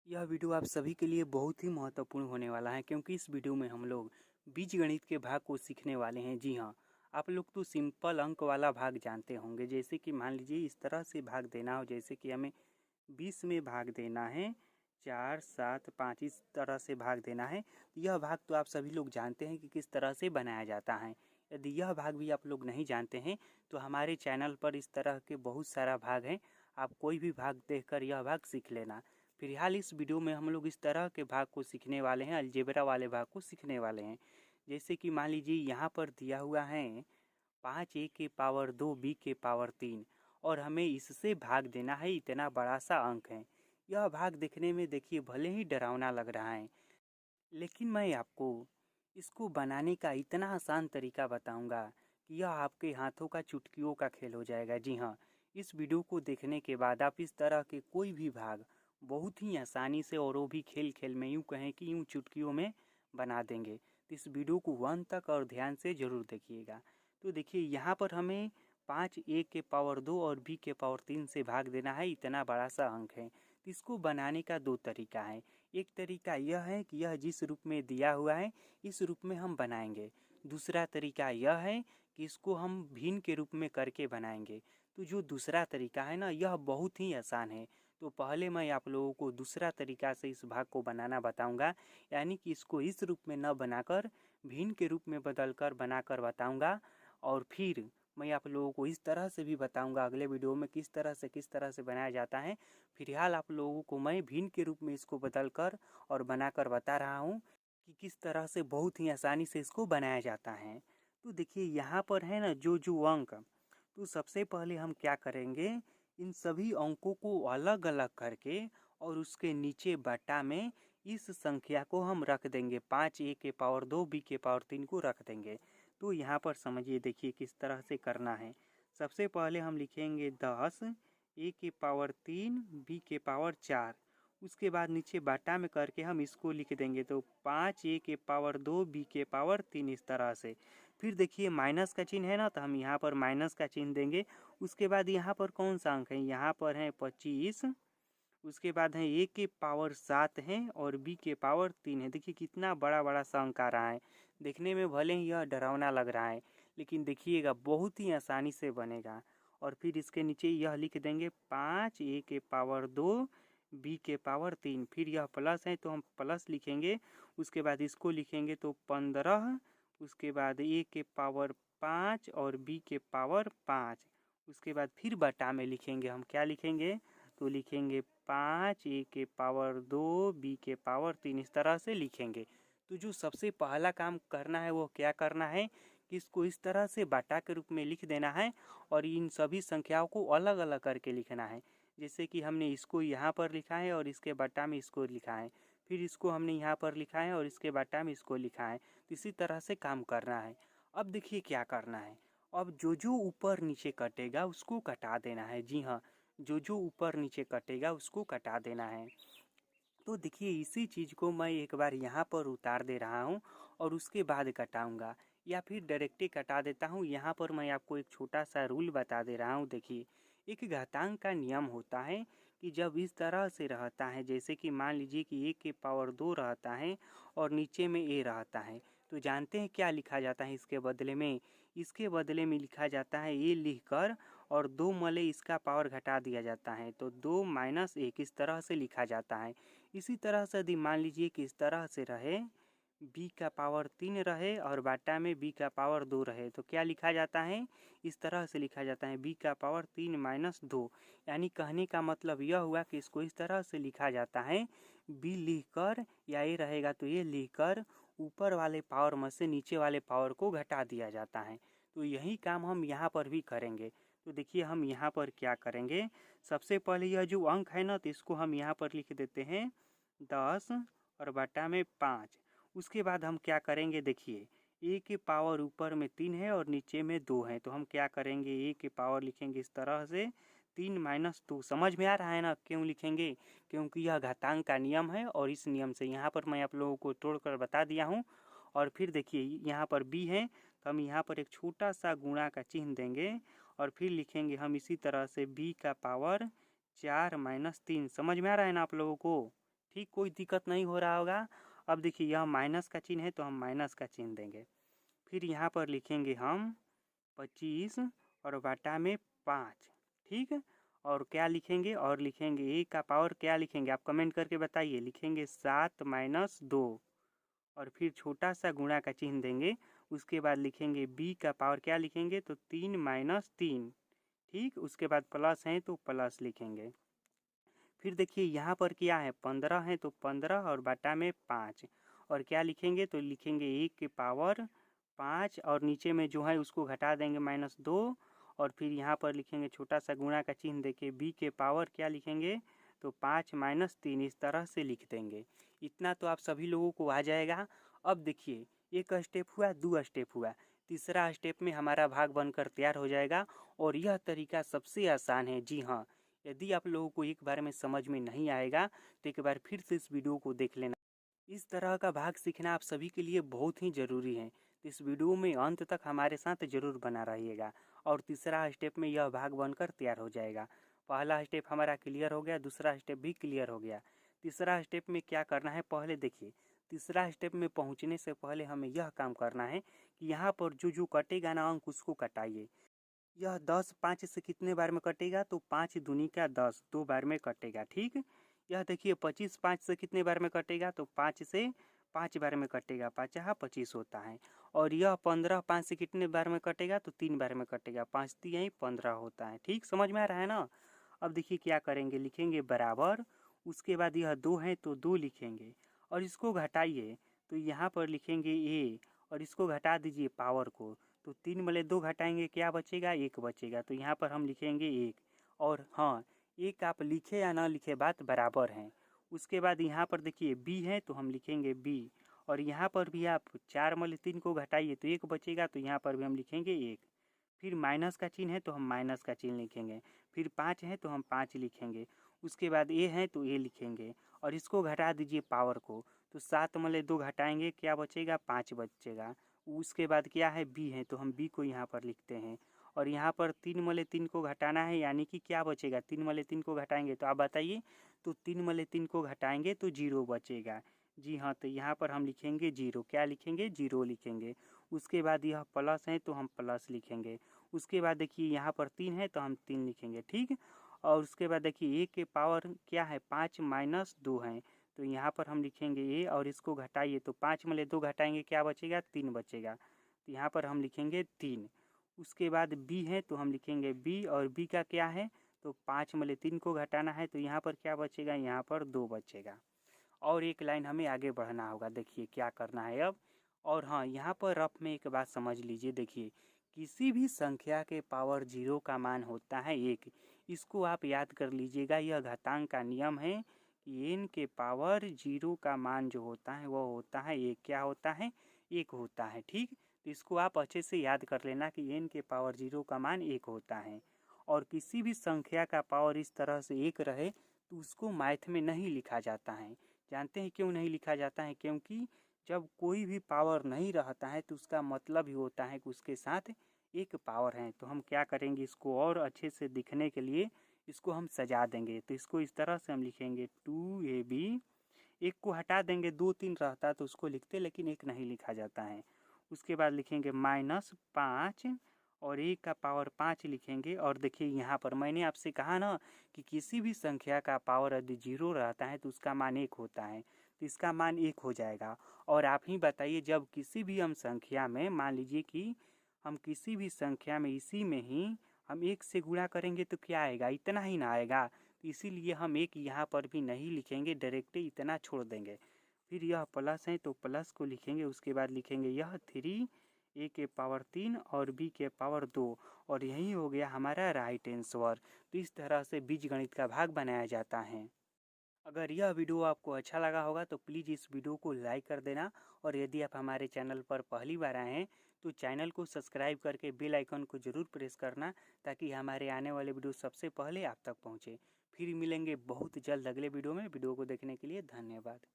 यह वीडियो आप सभी के लिए बहुत ही महत्वपूर्ण होने वाला है क्योंकि इस वीडियो में हम लोग बीजगणित के भाग को सीखने वाले हैं। जी हाँ, आप लोग तो सिंपल अंक वाला भाग जानते होंगे। जैसे कि मान लीजिए इस तरह से भाग देना हो, जैसे कि हमें 20 में भाग देना है, 4, 7, 5 इस तरह से भाग देना है। यह भाग तो आप सभी लोग जानते हैं कि किस तरह से बनाया जाता है। यदि यह भाग भी आप लोग नहीं जानते हैं तो हमारे चैनल पर इस तरह के बहुत सारा भाग हैं। आप कोई भी भाग देखकर यह भाग सीख लेना। फिलहाल इस वीडियो में हम लोग इस तरह के भाग को सीखने वाले हैं, अलजेब्रा वाले भाग को सीखने वाले हैं। जैसे कि मान लीजिए यहाँ पर दिया हुआ है 5a के पावर 2 b के पावर 3 और हमें इससे भाग देना है। इतना बड़ा सा अंक है। यह भाग देखने में देखिए भले ही डरावना लग रहा है, लेकिन मैं आपको इसको बनाने का इतना आसान तरीका बताऊंगा कि यह आपके हाथों का चुटकियों का खेल हो जाएगा। जी हाँ, इस वीडियो को देखने के बाद आप इस तरह के कोई भी भाग बहुत ही आसानी से, और वो भी खेल खेल में, यूँ कहें कि यूँ चुटकियों में बना देंगे। तो इस वीडियो को अंत तक और ध्यान से ज़रूर देखिएगा। तो देखिए यहाँ पर हमें 5a के पावर 2 और b के पावर 3 से भाग देना है। इतना बड़ा सा अंक है। तो इसको बनाने का दो तरीका है। एक तरीका यह है कि यह जिस रूप में दिया हुआ है इस रूप में हम बनाएंगे। दूसरा तरीका यह है कि इसको हम भिन्न के रूप में करके बनाएंगे। तो जो दूसरा तरीका है ना, यह बहुत ही आसान है। तो पहले मैं आप लोगों को दूसरा तरीका से इस भाग को बनाना बताऊंगा, यानी कि इसको इस रूप में न बनाकर भिन्न के रूप में बदलकर बनाकर बताऊंगा। और फिर मैं आप लोगों को इस तरह से भी बताऊंगा अगले वीडियो में किस तरह से बनाया जाता है। फिलहाल आप लोगों को मैं भिन्न के रूप में इसको बदलकर और बनाकर बता रहा हूँ कि किस तरह से बहुत ही आसानी से इसको बनाया जाता है। तो देखिए यहाँ पर है ना जो जो अंक, तो सबसे पहले हम क्या करेंगे, इन सभी अंकों को अलग अलग करके और उसके नीचे बटा में इस संख्या को हम रख देंगे। 5a के पावर 2 b के पावर 3 को रख देंगे। तो यहाँ पर समझिए, देखिए किस तरह से करना है। सबसे पहले हम लिखेंगे 10 a के पावर 3 b के पावर 4। उसके बाद नीचे बाटा में करके हम इसको लिख देंगे, तो 5a के पावर 2 b के पावर 3 इस तरह से। फिर देखिए माइनस का चिन्ह है ना, तो हम यहाँ पर माइनस का चिन्ह देंगे। उसके बाद यहाँ पर कौन सा अंक है, यहाँ पर है 25। उसके बाद है a के पावर 7 है और b के पावर 3 है। देखिए कितना बड़ा बड़ा सा अंक आ रहा है। देखने में भले ही यह डरावना लग रहा है, लेकिन देखिएगा बहुत ही आसानी से बनेगा। और फिर इसके नीचे यह लिख देंगे 5a के पावर 2 b के पावर 3। फिर यह प्लस है तो हम प्लस लिखेंगे। उसके बाद इसको लिखेंगे तो 15। उसके बाद a के पावर 5 और b के पावर 5। उसके बाद फिर बटा में लिखेंगे, हम क्या लिखेंगे, तो लिखेंगे 5a के पावर 2 b के पावर 3 इस तरह से लिखेंगे। तो जो सबसे पहला काम करना है वो क्या करना है कि इसको इस तरह से बटा के रूप में लिख देना है और इन सभी संख्याओं को अलग अलग करके लिखना है। जैसे कि हमने इसको यहाँ पर लिखा है और इसके बटा में इसको लिखा है, फिर इसको हमने यहाँ पर लिखा है और इसके बटा में इसको लिखा है। तो इसी तरह से काम करना है। अब देखिए क्या करना है, अब जो जो ऊपर नीचे कटेगा उसको कटा देना है। जी हाँ, जो जो ऊपर नीचे कटेगा उसको कटा देना है। तो देखिए इसी चीज़ को मैं एक बार यहाँ पर उतार दे रहा हूँ और उसके बाद कटाऊँगा, या फिर डायरेक्ट ही कटा देता हूँ। यहाँ पर मैं आपको एक छोटा सा रूल बता दे रहा हूँ। देखिए एक घातांक का नियम होता है कि जब इस तरह से रहता है, जैसे कि मान लीजिए कि a के पावर 2 रहता है और नीचे में a रहता है, तो जानते हैं क्या लिखा जाता है इसके बदले में। इसके बदले में लिखा जाता है a लिखकर और 2 मले इसका पावर घटा दिया जाता है, तो 2 माइनस 1 इस तरह से लिखा जाता है। इसी तरह से यदि मान लीजिए कि इस तरह से रहे, b का पावर 3 रहे और बाटा में b का पावर 2 रहे, तो क्या लिखा जाता है, इस तरह से लिखा जाता है b का पावर 3 माइनस 2। यानी कहने का मतलब यह हुआ कि इसको इस तरह से लिखा जाता है, b लिखकर या a रहेगा तो ये लिखकर ऊपर वाले पावर में से नीचे वाले पावर को घटा दिया जाता है। तो यही काम हम यहाँ पर भी करेंगे। तो देखिए हम यहाँ पर क्या करेंगे, सबसे पहले यह जो अंक है ना, तो इसको हम यहाँ पर लिख देते हैं 10 और बटा में 5। उसके बाद हम क्या करेंगे, देखिए a के पावर ऊपर में 3 है और नीचे में 2 है, तो हम क्या करेंगे, a के पावर लिखेंगे इस तरह से 3 माइनस 2। समझ में आ रहा है ना क्यों लिखेंगे, क्योंकि यह घातांक का नियम है और इस नियम से यहाँ पर मैं आप लोगों को तोड़कर बता दिया हूँ। और फिर देखिए यहाँ पर b है, तो हम यहाँ पर एक छोटा सा गुणा का चिन्ह देंगे और फिर लिखेंगे हम इसी तरह से b का पावर 4 माइनस 3। समझ में आ रहा है ना आप लोगों को। ठीक, कोई दिक्कत नहीं हो रहा होगा। अब देखिए यह माइनस का चिन्ह है तो हम माइनस का चिन्ह देंगे। फिर यहाँ पर लिखेंगे हम 25 और बटा में 5। ठीक है, और क्या लिखेंगे, और लिखेंगे ए का पावर क्या लिखेंगे, आप कमेंट करके बताइए। लिखेंगे 7 माइनस 2 और फिर छोटा सा गुणा का चिन्ह देंगे। उसके बाद लिखेंगे बी का पावर क्या लिखेंगे, तो 3 माइनस 3। ठीक, उसके बाद प्लस है तो प्लस लिखेंगे। फिर देखिए यहाँ पर क्या है, 15 है तो 15 और बटा में 5 और क्या लिखेंगे, तो लिखेंगे 1 के पावर 5 और नीचे में जो है उसको घटा देंगे -2 और फिर यहाँ पर लिखेंगे छोटा सा गुणा का चिन्ह देके b के पावर क्या लिखेंगे, तो 5 माइनस 3 इस तरह से लिख देंगे। इतना तो आप सभी लोगों को आ जाएगा। अब देखिए एक स्टेप हुआ, 2 स्टेप हुआ, तीसरा स्टेप में हमारा भाग बनकर तैयार हो जाएगा और यह तरीका सबसे आसान है। जी हाँ, यदि आप लोगों को एक बार में समझ में नहीं आएगा तो एक बार फिर से इस वीडियो को देख लेना। इस तरह का भाग सीखना आप सभी के लिए बहुत ही ज़रूरी है, तो इस वीडियो में अंत तक हमारे साथ ज़रूर बना रहिएगा और तीसरा स्टेप में यह भाग बनकर तैयार हो जाएगा। पहला स्टेप हमारा क्लियर हो गया, दूसरा स्टेप भी क्लियर हो गया। तीसरा स्टेप में क्या करना है, पहले देखिए तीसरा स्टेप में पहुंचने से पहले हमें यह काम करना है कि यहाँ पर जो जो कटेगा ना अंक उसको कटाइए। यह 10 5 से कितने बार में कटेगा, तो 5 दूनी का 10 2 बार में कटेगा। ठीक, यह देखिए 25 5 से कितने बार में कटेगा, तो 5 से 5 बार में कटेगा, 5 25 होता है। और यह 15 5 से कितने बार में कटेगा, तो 3 बार में कटेगा, 5 3 15 होता है। ठीक, समझ में आ रहा है ना। अब देखिए क्या करेंगे, लिखेंगे बराबर, उसके बाद यह 2 है तो 2 लिखेंगे और इसको घटाइए तो यहाँ पर लिखेंगे ए और इसको घटा दीजिए पावर को, तो 3 में 2 घटाएंगे क्या बचेगा, 1 बचेगा, तो यहाँ पर हम लिखेंगे 1। और हाँ, एक आप लिखे या ना लिखे बात बराबर है। उसके बाद यहाँ पर देखिए b है तो हम लिखेंगे b और यहाँ पर भी आप 4 में 3 को घटाइए तो 1 बचेगा, तो यहाँ पर भी हम लिखेंगे 1। फिर माइनस का चिन्ह है तो हम माइनस का चिन्ह लिखेंगे। फिर 5 है तो हम 5 लिखेंगे। उसके बाद ए है तो ए लिखेंगे और इसको घटा दीजिए पावर को, तो 7 में 2 घटाएंगे क्या बचेगा, 5 बचेगा। उसके बाद क्या है, बी है तो हम बी को यहाँ पर लिखते हैं और यहाँ पर 3 में 3 को घटाना है, यानी कि क्या बचेगा, 3 में 3 को घटाएंगे तो आप बताइए, तो 3 में 3 को घटाएंगे तो 0 बचेगा। जी हाँ, तो यहाँ पर हम लिखेंगे 0, क्या लिखेंगे, 0 लिखेंगे। उसके बाद यह प्लस है तो हम प्लस लिखेंगे। उसके बाद देखिए यहाँ पर 3 है तो हम 3 लिखेंगे। ठीक, और उसके बाद देखिए ए के पावर क्या है, 5 माइनस 2 है, तो यहाँ पर हम लिखेंगे ए और इसको घटाइए तो 5 में 2 घटाएंगे क्या बचेगा, 3 बचेगा, तो यहाँ पर हम लिखेंगे 3। उसके बाद बी है तो हम लिखेंगे बी और बी का क्या है, तो 5 में 3 को घटाना है तो यहाँ पर क्या बचेगा, यहाँ पर 2 बचेगा। और एक लाइन हमें आगे बढ़ना होगा, देखिए क्या करना है अब। और हाँ, यहाँ पर रफ में एक बात समझ लीजिए, देखिए किसी भी संख्या के पावर 0 का मान होता है 1। इसको आप याद कर लीजिएगा, यह घातांक का नियम है कि n के पावर 0 का मान जो होता है वह होता है 1। क्या होता है, 1 होता है। ठीक, तो इसको आप अच्छे से याद कर लेना कि n के पावर 0 का मान 1 होता है। और किसी भी संख्या का पावर इस तरह से 1 रहे तो उसको मैथ में नहीं लिखा जाता है। जानते हैं क्यों नहीं लिखा जाता है, क्योंकि जब कोई भी पावर नहीं रहता है तो उसका मतलब ही होता है कि उसके साथ एक पावर है। तो हम क्या करेंगे, इसको और अच्छे से दिखने के लिए इसको हम सजा देंगे। तो इसको इस तरह से हम लिखेंगे 2ab, एक को हटा देंगे, 2 3 रहता तो उसको लिखते, लेकिन एक नहीं लिखा जाता है। उसके बाद लिखेंगे -5 और 1 का पावर 5 लिखेंगे। और देखिए यहाँ पर मैंने आपसे कहा ना कि किसी भी संख्या का पावर यदि 0 रहता है तो उसका मान 1 होता है, तो इसका मान 1 हो जाएगा। और आप ही बताइए, जब किसी भी हम संख्या में, मान लीजिए कि हम किसी भी संख्या में इसी में ही हम 1 से गुणा करेंगे तो क्या आएगा, इतना ही ना आएगा। तो इसीलिए हम 1 यहाँ पर भी नहीं लिखेंगे, डायरेक्ट इतना छोड़ देंगे। फिर यह प्लस है तो प्लस को लिखेंगे। उसके बाद लिखेंगे यह 3, ए के पावर 3 और बी के पावर 2 और यही हो गया हमारा राइट आंसर। तो इस तरह से बीजगणित का भाग बनाया जाता है। अगर यह वीडियो आपको अच्छा लगा होगा तो प्लीज़ इस वीडियो को लाइक कर देना और यदि आप हमारे चैनल पर पहली बार आए हैं तो चैनल को सब्सक्राइब करके बेल आइकन को ज़रूर प्रेस करना, ताकि हमारे आने वाले वीडियो सबसे पहले आप तक पहुँचे। फिर मिलेंगे बहुत जल्द अगले वीडियो में। वीडियो को देखने के लिए धन्यवाद।